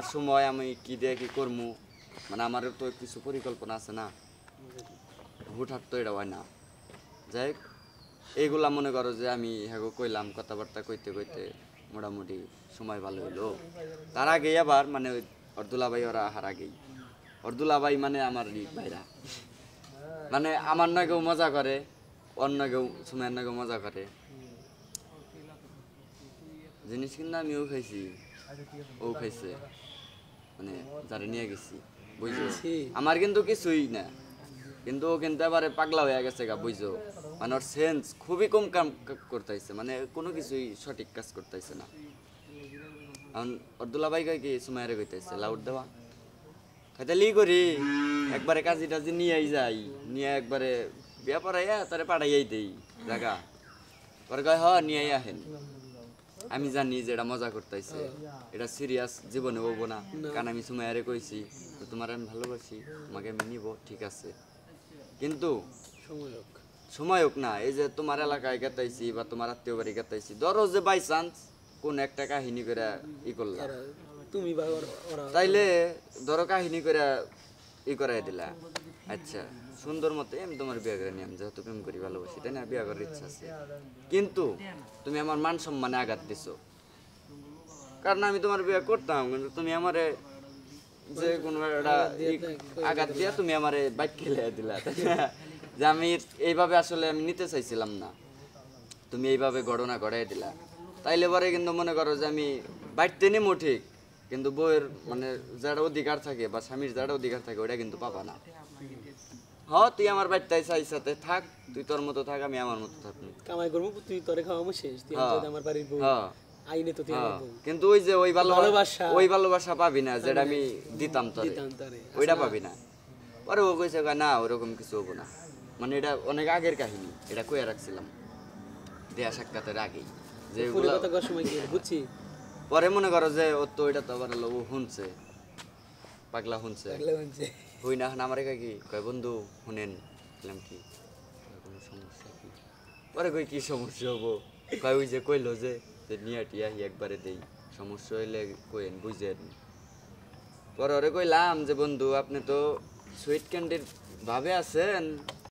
আর সময় আমি কি দিয়ে কি করবো মানে আমারও তো কিছু পরিকল্পনা আছে না, হুটহাট তো এটা হয় না। যাই হোক, এইগুলা মনে করো যে আমি হ্যাঁ কইলাম কথাবার্তা কইতে কইতে মোটামুটি সময় ভালো হইলো। তার আগেই আবার মানে ওই অর্দুলা ভাই ওরা আহার আগেই অর্দুলা ভাই মানে আমার ভাইরা মানে আমার নাকেও মজা করে, অন্য কেউ সময়ের নাকেও মজা করে জিনিস, কিন্তু আমিও খাইছি ও খাইছে মানে যারা নিয়ে গেছি বুঝছো। আমার কিন্তু কিছুই না, কিন্তু ও কিন্তু এবারে পাগলা হয়ে গেছে গা বুঝছো। মানে ওর সেন্স খুবই কম কাম করতেছে, মানে কোনো কিছুই সঠিক কাজ করতেছে না। এখন অর্দুলা ভাই কয় কি সুমাইরে কইতেছে লাউড দেওয়া খাইতে লি করি একবারে কাজি টাজি নিয়ে যাই, নিয়ে একবারে বিয়া পড়াইয়া তারে পাঠাইয়াই দেই জায়গা পরে কয় হ নিয়ে আহেন। আমি জানি যে এটা মজা করতেছে, এটা সিরিয়াস জীবনে হবো না, কারণ আমি সুমাইয়ারে কইছি তোমার আমি ভালোবাসি, তোমাকে আমি নিব, ঠিক আছে, কিন্তু সময় হোক না। এই যে তোমার এলাকায় গেতাইছি বা তোমার আত্মীয় বাড়ি গেতাইছি, ধরো যে বাই চান্স কোন একটা কাহিনী করে ই করলাম তুমি তাইলে ধরো কাহিনী করে ই করাই দিলা, আচ্ছা সুন্দর মতো আমি তোমার বিয়ে করে নিলাম, যেহেতু প্রেম করি ভালোবাসি তাই না, বিয়ে করার ইচ্ছা আছে, কিন্তু তুমি আমার মান সম্মানে আঘাত দিছো। কারণ আমি তোমার বিয়ে করতাম, কিন্তু তুমি আমারে যে কোনো একটা আঘাত দিয়া তুমি আমারে বাইক খেলে দিলা, তাই না? যে আমি এইভাবে আসলে আমি নিতে চাইছিলাম না, তুমি এইভাবে ঘটনা ঘটাই দিলা। তাইলে পরে কিন্তু মনে করো যে আমি বাইরতে নেমো ঠিক, কিন্তু বউয়ের মানে যারা অধিকার থাকে বা স্বামীর যারা অধিকার থাকে ওটা কিন্তু পাবা না। হ তুই আমার বাড়িতে সাথে থাক, তুই তোর মতো থাক, আমি আমার মতো থাকবো, কামাই করবো, তুই তোরে খাওয়াবো শেষ, তুই আমার বাড়ির বউ আইনে তো তুই আমার বউ। কিন্তু ওই যে ওই ভালোবাসা পাবি না যেটা আমি দিতাম তোরে, ওইটা পাবি না। পরে ও কইছে না ওরকম কিছু হবো না, মানে এটা অনেক আগের কাহিনী, এটা কইয়া রাখছিলাম দেয়া সাক্ষাতের আগেই যে বুঝছি। পরে মনে করো যে ও তো এটা তো আবার ও শুনছে, পাগলা শুনছে, হই না আমার কি কয় বন্ধু শুনেন কি কোনো সমস্যা কি, পরে কই কি সমস্যা হবো, কয় ওই যে কইলো যে নিয়ে টিয়া একবারে দেই, সমস্যা হইলে কইেন বুঝেন। পরে ওরে কইলাম যে বন্ধু আপনি তো সুইট ক্যান্ডির ভাবে আছেন,